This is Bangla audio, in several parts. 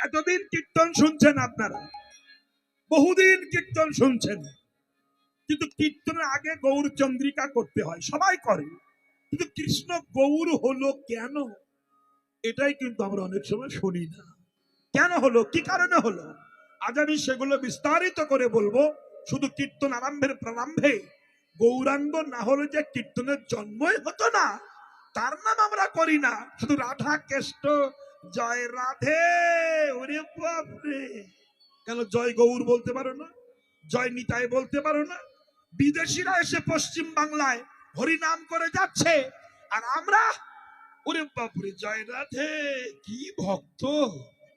এতদিন কীর্তন শুনছেন আপনারা, বহুদিন কীর্তন শুনছেন, কিন্তু কীর্তনের আগে গৌর চন্দ্রিকা করতে হয়, সবাই করে, কিন্তু কৃষ্ণ গৌর হলো কেন, এটাই কিন্তু আমরা অনেক সময় শুনি না। কেন হলো, কি কারণে হলো, আজ আমি সেগুলো বিস্তারিত করে বলবো। শুধু কীর্তন আরম্ভের প্রারম্ভে গৌরাঙ্গ না হলে যে কীর্তনের জন্মই হতো না, তার নাম আমরা করি না। শুধু রাধা কৃষ্ণ জয় রাধে, ওরে বাপরে, কেন জয় গৌর বলতে পারো না, জয় নিতাই বলতে পারো না? বিদেশিরা এসে পশ্চিম বাংলায় হরি নাম করে যাচ্ছে, আর আমরা ওরে বাপরে জয় রাধে, কি ভক্ত,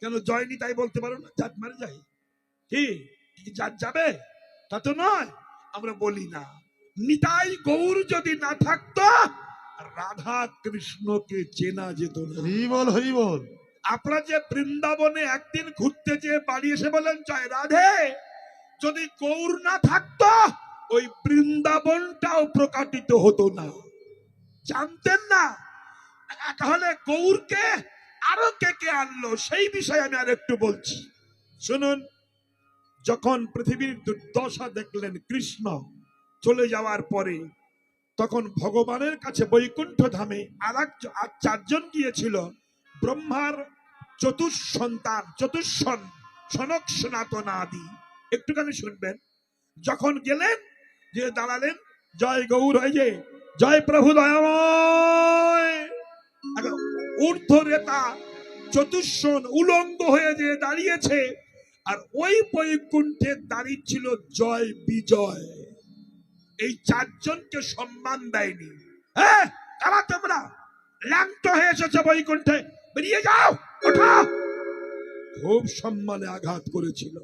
কেন জয় নিতাই বলতে পারো না? জাত মারে যাই কি জাত যাবে, তা তো নয়, আমরা বলি না। নিতাই গৌর যদি না থাকতো, রাধা কৃষ্ণকে চেনা যেত না। হরি বল, হরি বল। আপনারা যে বৃন্দাবনে একদিন ঘুরতে যেয়ে বাড়ি এসে বলেন জয় রাধে, যদি গৌর না থাকতো ওই বৃন্দাবনটাও প্রকাটিত হতো না, জানতেন না। তাহলে গৌরকে আরো কে কে আনলো, সেই বিষয়ে আমি আর একটু বলছি, শুনুন। যখন পৃথিবীর দুর্দশা দেখলেন কৃষ্ণ চলে যাওয়ার পরে, তখন ভগবানের কাছে বৈকুণ্ঠ ধামে আর চারজন গিয়েছিল। ব্রহ্মার চতুঃসন্তান, চতুষ্ষণ, সনক সনাতন আদি। একটুখানি শুনবেন। যখন গেলেন, যে দাঁড়ালেন, জয় গৌর হয়ে যে জয় প্রভু দয়াময়, ঊর্ধ্বরেতা চতুষ্ষণ উলঙ্গ হয়ে যে দাঁড়িয়েছে, আর ওই বৈকুণ্ঠে দাঁড়িয়ে ছিল জয় বিজয়। এই চারজনকে সম্মান দেয়নি। হ্যাঁ, কারা তোমরা? ল্যাংট হয়ে এসেছে বৈকুণ্ঠে, বেরিয়ে যাও, ওঠো। খুব সম্মানে আঘাত করেছিল।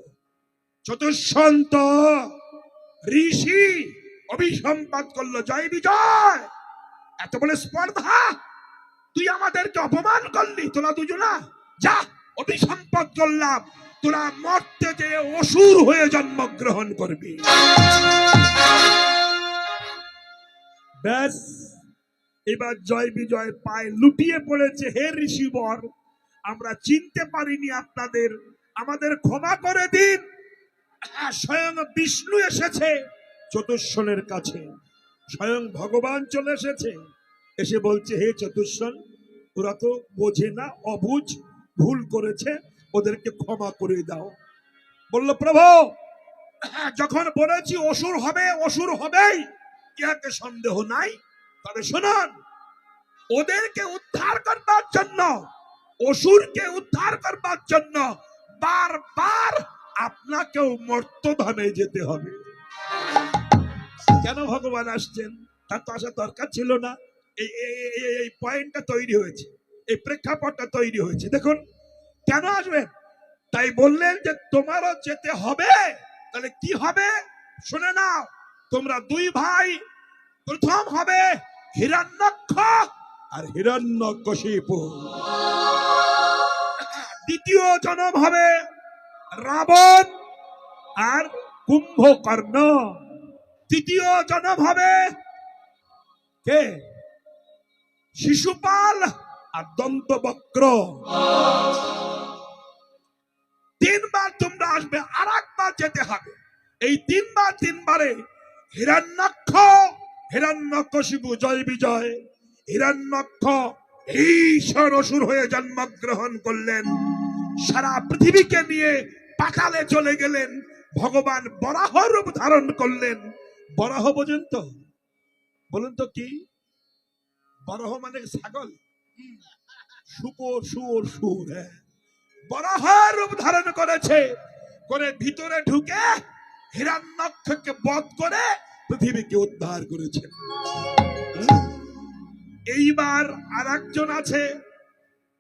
চতুষ্ষন্ত ঋষি অভিসম্পাদ করলো, জয় বিজয়, এত বলে স্পর্ধা, তুই আমাদেরকে অপমান করলি, তোরা দুজনা যা, অভিসম্পাদ করলাম, তোরা মরতে যে অসুর হয়ে জন্মগ্রহণ করবি। ব্যাস, এবার জয় বিজয় পায়ে লুটিয়ে পড়েছে, হে ঋষিবর, আমরা চিনতে পারিনি আপনাদের, আমাদের ক্ষমা করে দিন। স্বয়ং বিষ্ণু এসেছে চতুষ্ষণের কাছে, স্বয়ং ভগবান চলে এসেছে, এসে বলছে, হে চতুষ্ষণ, ওরা তো বোঝে না, অবুঝ, ভুল করেছে, ওদেরকে ক্ষমা করে দাও। বলল, প্রভু, যখন বলেছি অসুর হবে, অসুর হবেই, ইহাতে সন্দেহ নাই, তবে শুনুন, ওদেরকে উদ্ধার করবার জন্য, অসুরকে উদ্ধার করবার জন্য বারবার আপনাকেও মর্ত্যধামে যেতে হবে। কেন ভগবান আসছেন, তার তো আসার দরকার ছিল না। এই পয়েন্টটা তৈরি হয়েছে, এই প্রেক্ষাপটটা তৈরি হয়েছে। দেখুন কেন আসবেন, তাই বললেন যে তোমারও যেতে হবে। তাহলে কি হবে শুনে নাও, তোমরা দুই ভাই, প্রথম হবে হিরণ্যক্ষ আর হিরণ্যকশিপু, দ্বিতীয় জন্ম হবে রাবণ আর কুম্ভকর্ণ, তৃতীয় জন্ম হবে কে, শিশুপাল আর দন্তবক্র। তিনবার তোমরা আসবে, আর একবার যেতে হবে। এই তিনবারে হিরণ্যক্ষ, হিরণ্যকশিপু জয় বিজয়, হিরণ্যক্ষ ভীষণ অসুর হয়ে জন্মগ্রহণ করলেন, সারা পৃথিবীকে নিয়ে পাতালে চলে গেলেন। ভগবান বরাহ রূপ ধারণ করলেন। বরাহ বোঝেন তো, বলুন তো কি? বরাহ মানে ছাগল, শুকর, শুয়োর, সুর। বরাহ রূপ ধারণ করেছে, করে ভিতরে ঢুকে হিরণ্যক্ষকে বধ করে পৃথিবীকে উদ্ধার করেছেন। এইবার আর একজন আছে,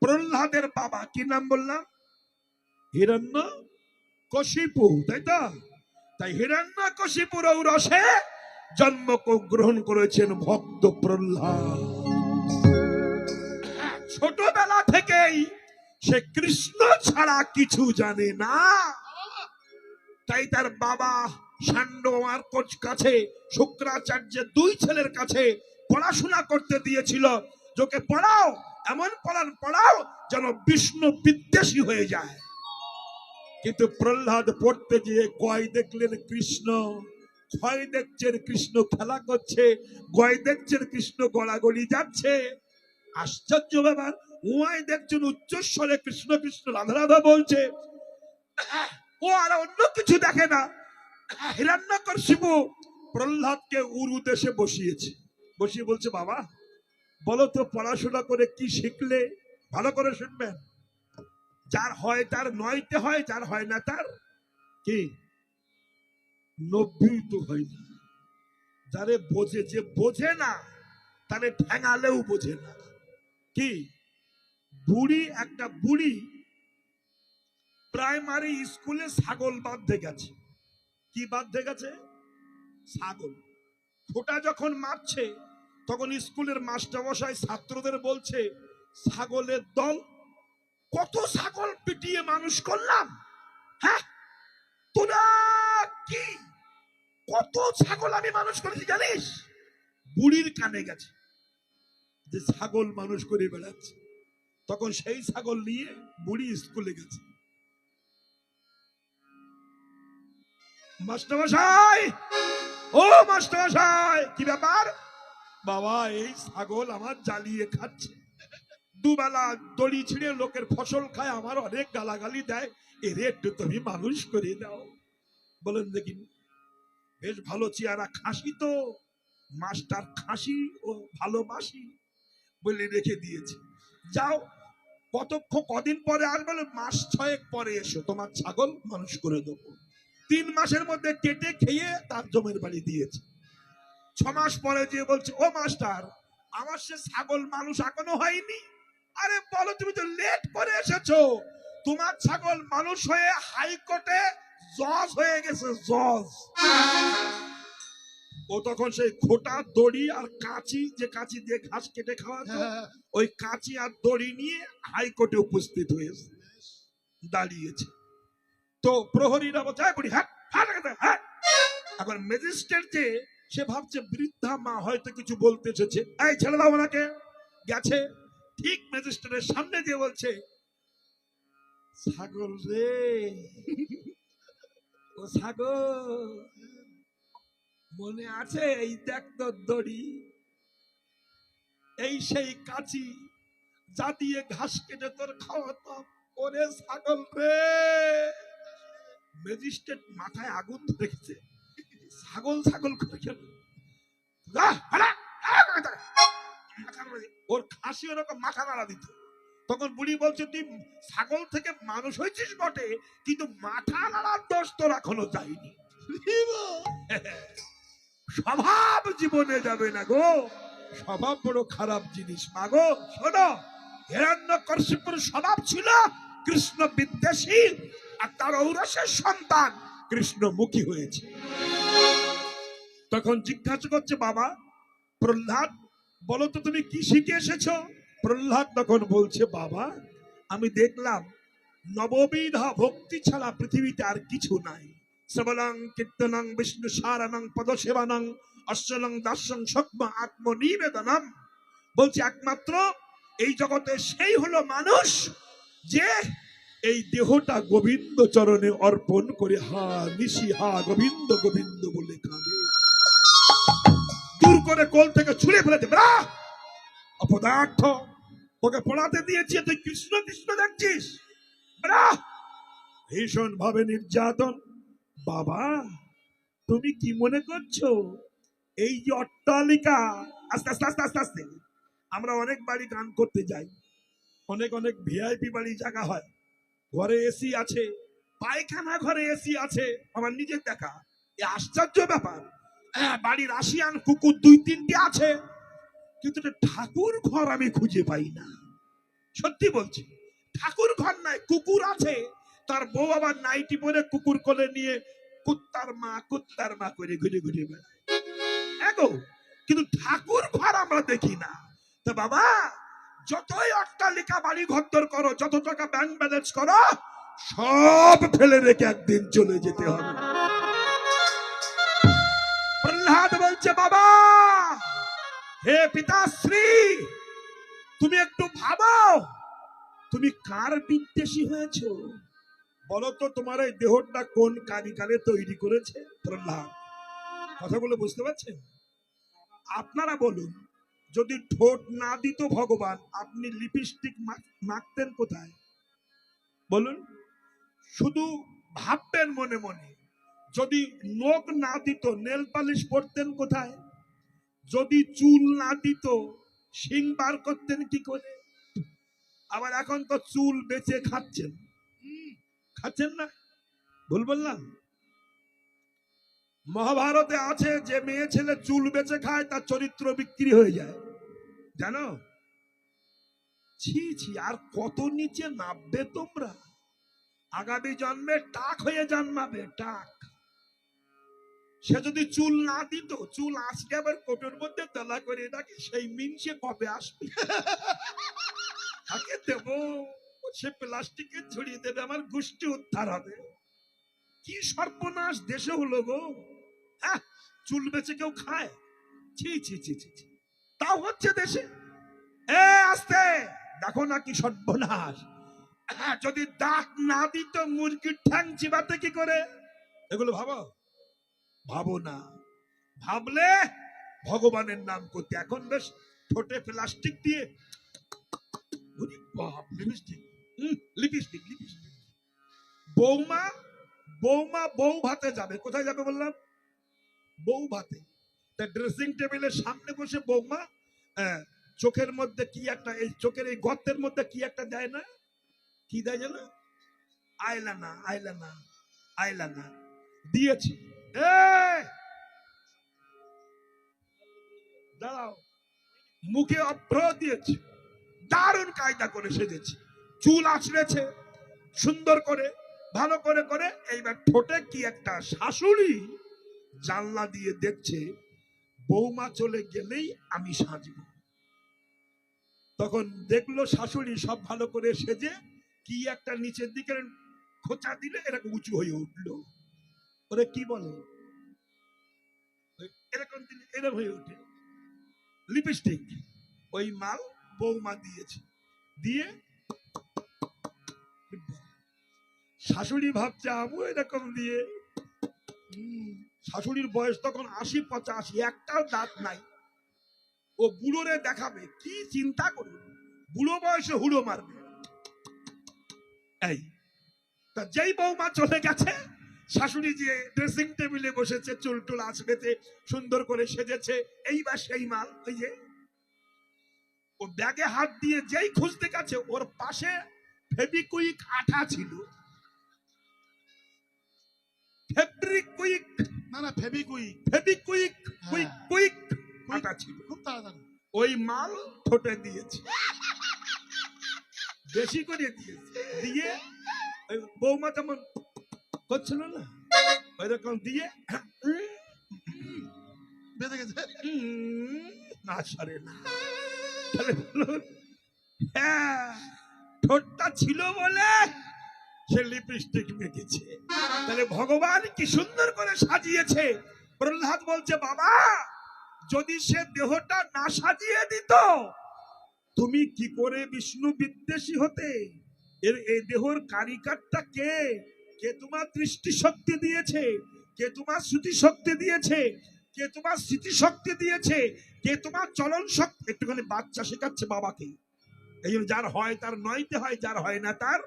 প্রহ্লাদের বাবা, কি নাম বললাম? হিরণ্যকশিপু, তাই তো? তাই হিরণ্যকশিপুর রসে জন্ম গ্রহণ করেছেন ভক্ত প্রহ্লাদ। ছোটবেলা থেকেই সে কৃষ্ণ ছাড়া কিছু জানে না, তাই তার বাবা সান্ডবার কাছে, শুক্রাচার্যের দুই ছেলের কাছে পড়াশোনা করতে দিয়েছিল। যোকে পড়াও, এমন পড়াও যেন বিষ্ণু বিদ্বেষী হয়ে যায়। কিন্তু প্রহ্লাদ পড়তে গিয়ে গয় দেখলেন কৃষ্ণ, ক্ষয় দেখছেন কৃষ্ণ খেলা করছে, গয় দেখছেন কৃষ্ণ গড়াগড়ি যাচ্ছে। আশ্চর্য ব্যাপার, উহাই দেখছেন উচ্চস্বরে কৃষ্ণ কৃষ্ণ রাধা রাধা বলছে, ও আর অন্য কিছু দেখে না। হিরণ্যকশিপু প্রহ্লাদকে উরু দেশে বসিয়েছে, বসিয়ে বলছে, বাবা বলো তো পড়াশোনা করে কি শিখলে? ভালো করে শুনবেন, যার হয় তার নয়তে হয়, যার হয় না তার কি 90 তো হয় না। যারে বোঝে, যে বোঝে না তারে ঠ্যাঙালেও বোঝে না। কি বুড়ি, একটা বুড়ি প্রাইমারি স্কুলে ছাগল বাঁধতে গেছে। কি বাঁধতে গেছে? ছাগল। ফোঁটা যখন মারছে তখন স্কুলের মাস্টারমশাই ছাত্রদের বলছে, ছাগলের দল, কত ছাগল পিটিয়ে মানুষ করলাম, হ্যাঁ তোরা কি কত ছাগল আমি মানুষ করেছি জানিস? বুড়ির কানে গেছে যে ছাগল মানুষ করে বেড়াচ্ছে। তখন সেই ছাগল নিয়ে বুড়ি স্কুলে গেছে। মাস্টারমশাই, ও মাস্টারমশাই, কি ব্যাপার? বাবা এই ছাগল আমার জ্বালিয়ে খাচ্ছে, দুবেলা দড়ি ছিঁড়ে লোকের ফসল খায়, আমার অনেক গালাগালি দেয়, এর একটু তুমি মানুষ করে দাও। বলেন দেখি, বেশ ভালো চেহারা, খাসি তো, মাস্টার খাসি ও ভালোবাসি বলে রেখে দিয়েছে। যাও, কদিন পরে আসবে? মাস 6 পরে এসো, তোমার ছাগল মানুষ করে দেবো। 3 মাসের মধ্যে কেটে খেয়ে তার জমির বাড়ি দিয়েছে। 6 মাস পরে যে বলছে, ও মাস্টার আমার সে ছাগল মানুষ এখনো হয়নি। আরে বলো, তুমি তো লেট করে এসেছো, তোমার ছাগল মানুষ হয়ে হাইকোর্টে জজ হয়ে গেছে, জজ। ও তখন সেই খোটা দড়ি আর কাঁচি, যে কাঁচি দিয়ে ঘাস কেটে খাওয়া, ওই কাঁচি আর দড়ি নিয়ে হাইকোর্টে উপস্থিত হয়েছে, দাঁড়িয়েছে। তো প্রহরীরা বলছে, বুড়ি হ্যাঁ হ্যাঁ। এখন ম্যাজিস্ট্রেট যে, সে ভাবছে বৃদ্ধা মা হয়তো কিছু বলতে এসেছে, এই ছেড়ে দাও ওনাকে। গেছে, ঠিক ম্যাজিস্ট্রেটের সামনে দিয়ে বলছে, ছাগল রে, ও ছাগল মনে আছে? এই দেখ তোর দড়ি, এই সেই কাঁচি যা দিয়ে ঘাস কেটে তোর খাওয়াতাম, ওরে ছাগল রে। ম্যাজিস্ট্রেট মাথায় আগুন ধরেছে, ছাগল ছাগল করে গেল, ওর খাসি ওরকম মাথা নাড়া দিত। তখন বুড়ি বলছে, তুই ছাগল থেকে মানুষ হয়েছিস বটে, কিন্তু মাথা নাড়ার দোষ তোর এখনো যায়নি। স্বভাব জীবনে যাবে না গো, স্বভাব বড় খারাপ জিনিস। মাগো শোনো, হিরণ্যকশিপুর স্বভাব ছিল কৃষ্ণ বিদ্বেষী, আর তার ঔরসের সন্তান কৃষ্ণমুখী হয়েছে। তখন জিজ্ঞাসা করছে, বাবা প্রহ্লাদ বলো তো তুমি কি শিখে এসেছো? প্রহ্লাদ তখন বলছে, বাবা আমি দেখলাম নববিধা ভক্তি ছাড়া পৃথিবীতে আর কিছু নাই। শ্রবণং কীর্তনং বিষ্ণু সারানং পদসেবানং অশ্বলং দাস্যং সক্ম আত্মনিবেদনম। বলছে একমাত্র এই জগতে সেই হলো মানুষ যে এই দেহটা গোবিন্দ চরণে অর্পণ করে হা নিশি হা গোবিন্দ গোবিন্দ বলে কাঁদে। দূর করে কোল থেকে ছুঁড়ে ফেলে দেবে, অপদার্থ, তোকে পড়াতে দিয়েছি, তুই কৃষ্ণ কৃষ্ণ দেখছিস। ভীষণ ভাবে নির্যাতন। বাবা তুমি কি মনে করছো এই যে অট্টালিকা, আস্তে আস্তে আস্তে আস্তে আস্তে, আমরা অনেক বাড়ি গান করতে যাই, অনেক অনেক ভিআইপি বাড়ি জায়গা হয়, ঘরে এসি আছে, পায়খানা ঘরে এসি আছে, আমার নিজের দেখা। এ আশ্চর্য ব্যাপার, বাড়ির রাশিয়ান কুকুর 2-3টি আছে, কিন্তু ঠাকুর ঘর আমি খুঁজে পাই না। সত্যি বলছি, ঠাকুর ঘর নাই, কুকুর আছে, তার বউ আবার নাইটি পরে কুকুর কোলে নিয়ে কুত্তার মা করে ঘুরে ঘুরে বেড়ায়, কিন্তু ঠাকুর ঘর আমরা দেখি না। তো বাবা যতই অট্টালিকা বাড়ি ঘর করো, যত টাকা ব্যাংক ব্যালেন্স করো, সব ফেলে রেখে একদিন চলে যেতে হবে। প্রহ্লাদ বলছে, বাবা হে পিতাশ্রী, তুমি একটু ভাবো, তুমি কার বিদ্বেষী হয়েছো? বলো তো তোমার এই দেহটা কোন কারিগরে তৈরি করেছে প্রহ্লাদ? কথাগুলো বুঝতে পারছেন? আপনারা বলুন, যদি ঠোঁট না দিত ভগবান, আপনি লিপস্টিক মাখতেন কোথায়? বলুন। শুধু ভাববেন মনে মনে, যদি নখ না দিত নেল পালিশ পরতেন কোথায়? যদি চুল না দিত শিং বার করতেন কি করে? আবার এখন তো চুল বেচে খাচ্ছেন। খাচ্ছেন না? ভুল বললাম? মহাভারতে আছে যে মেয়ে ছেলে চুল বেচে খায় তার চরিত্র বিক্রি হয়ে যায়, জানো? ছি ছি, আর কত নিচে নামবে তোমরা? আগামী জন্মে টাক হয়ে জন্মাবে, টাক। সে যদি চুল না দিত, চুল আজকে আবার কোটোর মধ্যে তলা করে রাখে, সেই মিনসে কবে আসবে? তাকে দেব, সে প্লাস্টিকে ছড়িয়ে দেবে, আমার গোষ্ঠী উদ্ধার হবে। কি সর্বনাশ দেশে হলো গো! চুল বেচে কেউ খায়? ছি ছি ছি ছি ছি, তাও হচ্ছে দেশে। আস্তে দেখো না কি সর্বনাশ! যদি দাঁত না দিত মুরগির ঠ্যাং চিবাতে কি করে? এগুলো ভাবো? ভাবো না। ভাবলে ভগবানের নাম করতে। এখন বেশ ঠোঁটে প্লাস্টিক দিয়ে লিপস্টিক লিপস্টিক লিপস্টিক। বৌমা বৌমা বউ ভাতে যাবে, কোথায় যাবে বললাম? বউ ভাতে। ড্রেসিং টেবিলের সামনে বসে বৌমা চোখের মধ্যে কি একটা, এই চোখের এই গর্তের মধ্যে কি একটা দেয় না? কি দেয় জানো? আইলানা আইলানা আইলানা দিয়েছি। দাঁড়াও, মুখে অভ্র দিয়েছে, দারুণ কায়দা করে সেজেছে, চুল আছড়েছে সুন্দর করে, ভালো করে করে। এইবার ঠোঁটে কি একটা, শাশুড়ি জানলা দিয়ে দেখছে বৌমা চলে গেলেই আমি সাজব। তখন দেখলো শাশুড়ি সব ভালো করে সেজে কি একটা নিচের দিকে খোঁচা দিলে এরকম উঁচু হয়ে উঠলো। ওরে কি বলে? এরকম দিলে এরকম হয়ে ওঠে। লিপস্টিক ওই মাল বৌমা দিয়েছে, দিয়ে শাশুড়ি ভাবছে আমু এরকম দিয়ে। শাশুড়ির বয়স তখন ৮০-৮৫, একটাও দাঁত নাই। ও বুড়োরে দেখাবে, কি চিন্তা করবে? বুড়ো বয়সে হুড়ো মারবে। এই তা যেই বৌমা চলে গেছে, শাশুড়ি যে ড্রেসিং টেবিলে বসেছে, চুল টুল আঁচড়েছে, সুন্দর করে সেজেছে, এইবার সেই মাল ওই যে ও ব্যাগে হাত দিয়ে যেই খুঁজতে গেছে, ওর পাশে ফেবিকুইক আঠা ছিল। ফেব্রিকুইক না ফেবিকুইক, ফেবিকুইক কুইক কুইক আঠা ছিল। খুব তাড়াতাড়ি ওই মাল ঠোঁটে দিয়েছে, বেশি করে দিয়েছে। দিয়ে বৌমা তেমন করছিল না, ওইরকম দিয়ে বেঁধে গেছে। না সরে না। তাহলে বলুন, হ্যাঁ ঠোঁটটা ছিল বলে সে লিপস্টিক মেখেছে। তাহলে ভগবান কি সুন্দর করে সাজিয়েছে। প্রহ্লাদ বলছে, বাবা যদি সে দেহটা না সাজিয়ে দিত, তুমি কি করে বিষ্ণু বিদ্বেষী হতে? এই দেহর কারিগরটা কে? কে তোমার দৃষ্টি শক্তি দিয়েছে? কে তোমার শ্রুতি শক্তি দিয়েছে? কে তোমার স্মৃতি শক্তি দিয়েছে? কে তোমার চলন শক্তি? একটুখানি বাচ্চা শেখাচ্ছে বাবাকে। এই জন্য যার হয় তার ৯তে হয়, যার হয় না তার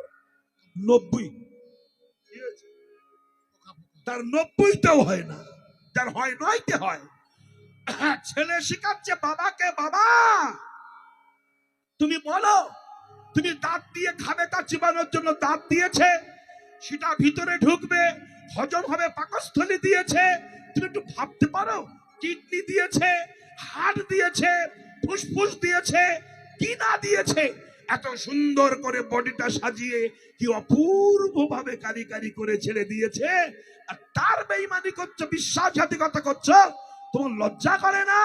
৯০। তার ৯০তেও হয় না, যার হয় ৯তে হয়। ছেলে শেখাচ্ছে বাবাকে, বাবা তুমি বলো, তুমি দাঁত দিয়ে খাবে, তার চিবানোর জন্য দাঁত দিয়েছে, সেটা ভিতরে ঢুকবে, হজম হবে, পাকস্থলী দিয়েছে। তুমি একটু ভাবতে পারো, কিডনি দিয়েছে, হার্ট দিয়েছে, ফুসফুস দিয়েছে, কি না দিয়েছে। এত সুন্দর করে বডিটা সাজিয়ে কি অপূর্ব ভাবে কারিগরি করে ছেড়ে দিয়েছে, আর তার বেঈমানি করছো, বিশ্বাসঘাতকতা করছো। তোমার লজ্জা করে না?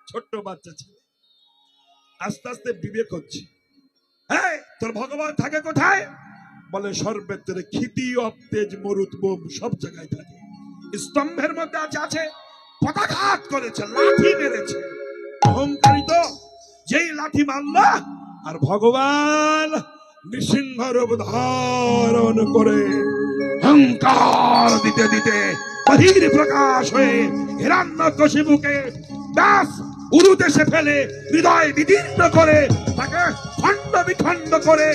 ছোট্ট বাচ্চা ছেলে আস্তে আস্তে বিবেক হচ্ছে। হ্যাঁ, তোর ভগবান থাকে কোথায়? বলে সর্বত্র ক্ষিতি অবতেজ মরুত বোম, সব জায়গায় থাকে। স্তম্ভের মধ্যে আছে, পদাঘাত করেছে, লাঠি মেরেছে। অহংকারী তো যেই লাঠি মারল, আর ভগবান নৃসিংহ রূপ ধারণ করে হুঙ্কার দিতে দিতে বহির প্রকাশ হয়ে হিরণ্যকশিপুকে ব্যাস উরুদেশে ফেলে হৃদয় বিদীর্ণ করে তাকে খণ্ড বিখণ্ড করে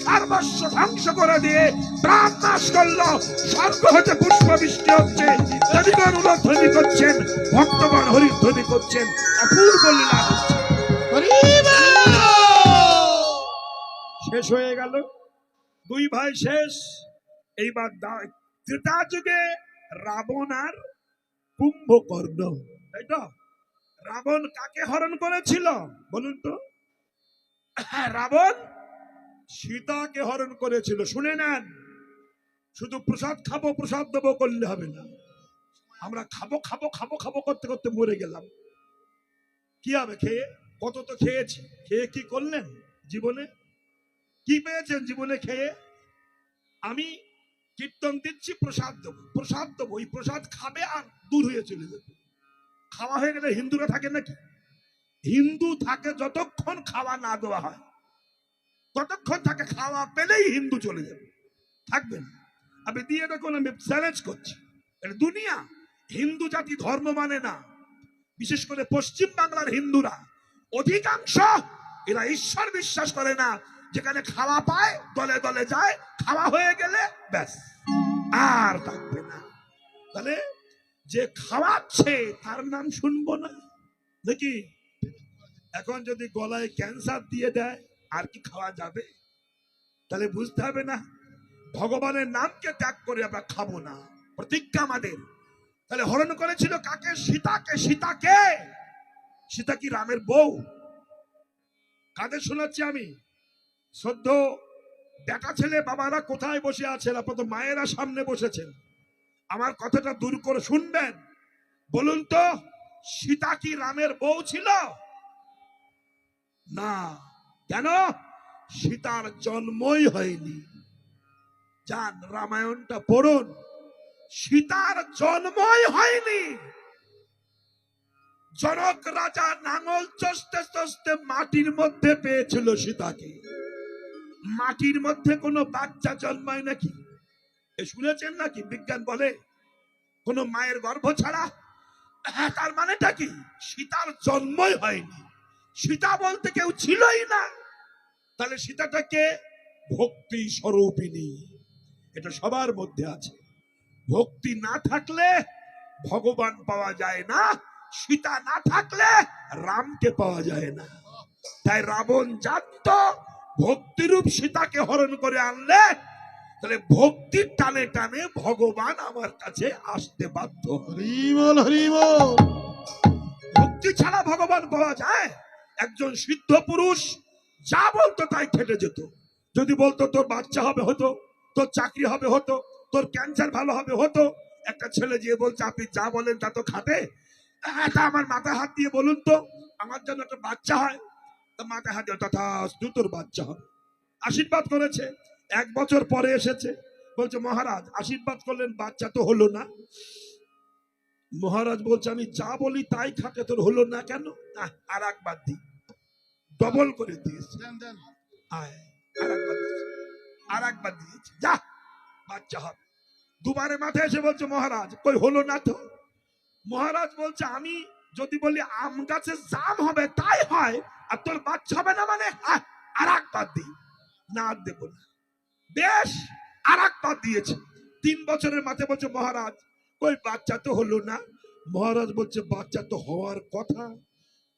সর্বস্ব ধ্বংস করে দিয়ে প্রাণ নাশ করলো। স্বর্গ হতে পুষ্প বৃষ্টি হচ্ছে, দেবীগণ উলধ্বনি করছেন, ভক্তগণ হরিধ্বনি করছেন, অপূর্ব লীলা হচ্ছে। শেষ হয়ে গেল, দুই ভাই শেষ। এইবার ত্রেতা যুগে রাবণ আর কুম্ভকর্ণ, তাই তো? রাবণ কাকে হরণ করেছিল বলুন তো? রাবণ সীতাকে হরণ করেছিল। শুনে নেন, শুধু প্রসাদ খাবো প্রসাদ দেবো করলে হবে না। আমরা খাবো খাবো খাবো খাবো করতে করতে মরে গেলাম, কি হবে খেয়ে? কত তো খেয়েছি, খেয়ে কি করলেন জীবনে? কি পেয়েছেন জীবনে খেয়ে? আমি কীর্তন দিচ্ছি, প্রসাদ দেবো প্রসাদ দেবো, ওই প্রসাদ খাবে আর দূর হয়ে চলে যাবে। খাওয়া হয়ে গেলে হিন্দুরা থাকে নাকি? হিন্দু থাকে যতক্ষণ খাওয়া না দেওয়া হয়, ততক্ষণ তাকে খাওয়া পেলেই হিন্দু চলে যাবে, থাকবে না। আমি দিয়ে দেখুন, আমি চ্যালেঞ্জ করছি, এটা দুনিয়া। হিন্দু জাতি ধর্ম মানে না, বিশেষ করে পশ্চিম বাংলার হিন্দুরা অধিকাংশ এরা ঈশ্বর বিশ্বাস করে না। যেখানে খাওয়া পায় দলে দলে যায়, খাওয়া হয়ে গেলে ব্যাস আর থাকবে না। তাহলে যে খাওয়াচ্ছে তার নাম শুনবো না নাকি? এখন যদি গলায় ক্যান্সার দিয়ে দেয় আর কি খাওয়া যাবে? তাহলে বুঝতে হবে না, ভগবানের নামকে ত্যাগ করে আমরা খাবো না, প্রতিজ্ঞা আমাদের। তাহলে হরণ করেছিল কাকে? সীতাকে। সীতাকে, সীতা কি রামের বউ? কাদের শোনাচ্ছি আমি? সদ্য বেটা ছেলে বাবারা কোথায় বসে আছেন? আপাতত মায়েরা সামনে বসেছেন, আমার কথাটা দূর করে শুনবেন। বলুন তো, সীতা কি রামের বউ ছিল? না। কেন? সীতার জন্মই হয়নি। যান রামায়ণটা পড়ুন, সীতার জন্মই হয়নি। জনক রাজা নাঙল চষতে চষতে মাটির মধ্যে পেয়েছিল সীতাকে। মাটির মধ্যে কোনো বাচ্চা জন্মায় নাকি? এ শুনেছেন নাকি? বিজ্ঞান বলে কোন মায়ের গর্ভ ছাড়া। তার মানেটা কি? সীতার জন্মই হয়নি, সীতা বলতে কেউ ছিলই না। তাহলে সীতাটাকে ভক্তি স্বরূপিণী, এটা সবার মধ্যে আছে। ভক্তি না থাকলে ভগবান পাওয়া যায় না, সীতা না থাকলে রামকে পাওয়া যায় না। তাই রাবণ জানতো ভক্তিরূপ সীতাকে হরণ করে আনলে তাহলে ভক্তির টানে টানে ভগবান আমার কাছে আসতে বাধ্য। হরিবল হরিবল। ভক্তি ছাড়া ভগবান পাওয়া যায়? একজন সিদ্ধ পুরুষ যা বলতো তাই খেটে যেত। যদি বলতো তোর বাচ্চা হবে হতো, তোর চাকরি হবে হতো, তোর ক্যান্সার ভালো হবে হতো। একটা ছেলে যে বলছে আপনি যা বলেন তা তো খাটে, তা আমার মাথা হাত দিয়ে বলুন তো আমার জন্য একটা বাচ্চা হয়। তা মাথা হাত দিয়ে তথাস্তু তোর বাচ্চা হবে, আশীর্বাদ করেছে। 1 বছর পরে এসেছে, বলছে মহারাজ আশীর্বাদ করলেন, বাচ্চা তো হলো না। মহারাজ বলছে আমি যা বলি তাই খাটে, তোর হলো না কেন? আর একবার দি, ডবল করে দিয়েছে। আর একবার দিয়েছে, যা বাচ্চা হবে। দুবারে মাথায় এসে বলছে মহারাজ কই হলো না তো। মহারাজ বলছে আমি যদি বলি আম গাছে জাম হবে তাই হয়, আর তোর বাচ্চা হবে না মানে? আর একবার দি, না দেব না। বেশ, আর একবার দিয়েছে। 3 বছরের মাথায় বলছে মহারাজ কই বাচ্চা তো হলো না। মহারাজ বলছে বাচ্চা তো হওয়ার কথা,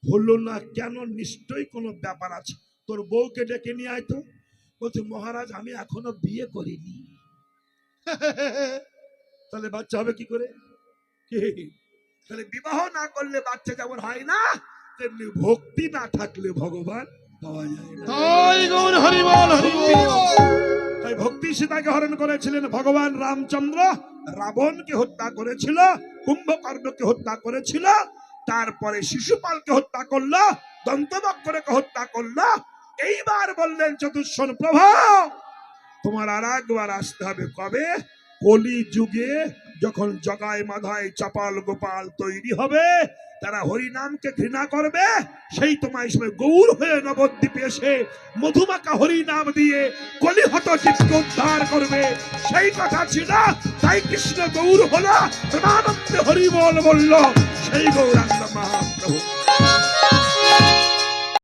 হলো না কেন? নিশ্চয়ই কোনো ব্যাপার আছে, তোর বউকে ডেকে নিয়ে আয় তো। বলছে মহারাজ আমি এখনো বিয়ে করিনি। তাহলে বাচ্চা হবে কি করে? তাহলে বিবাহ না করলে বাচ্চা যেমন হয় না, তেমনি ভক্তি না থাকলে ভগবান পাওয়া যায় না। তাই ভক্তি সীতাকে হরণ করেছিলেন ভগবান রামচন্দ্র। রাবণকে হত্যা করেছিল, কুম্ভকর্ণকে হত্যা করেছিল, তারপরে শিশুপালকে হত্যা করলো, দন্তবক্রকে হত্যা করলো। এইবার বললেন চতুষ্ষণ প্রভু তোমার আর একবার আসতে হবে। কবে? কলি যুগে যখন জগায় মাধায় চাপাল গোপাল তৈরি হবে, তারা হরিনামকে ঘৃণা করবে, সেই তোমার সময় গৌর হয়ে নবদ্বীপে এসে মধুমাকা হরিনাম দিয়ে কলিহত চিত্ত উদ্ধার করবে। সেই কথা ছিল, তাই কৃষ্ণ গৌর হলো, প্রেমানন্দে হরি বল বলল, সেই গৌরাঙ্গ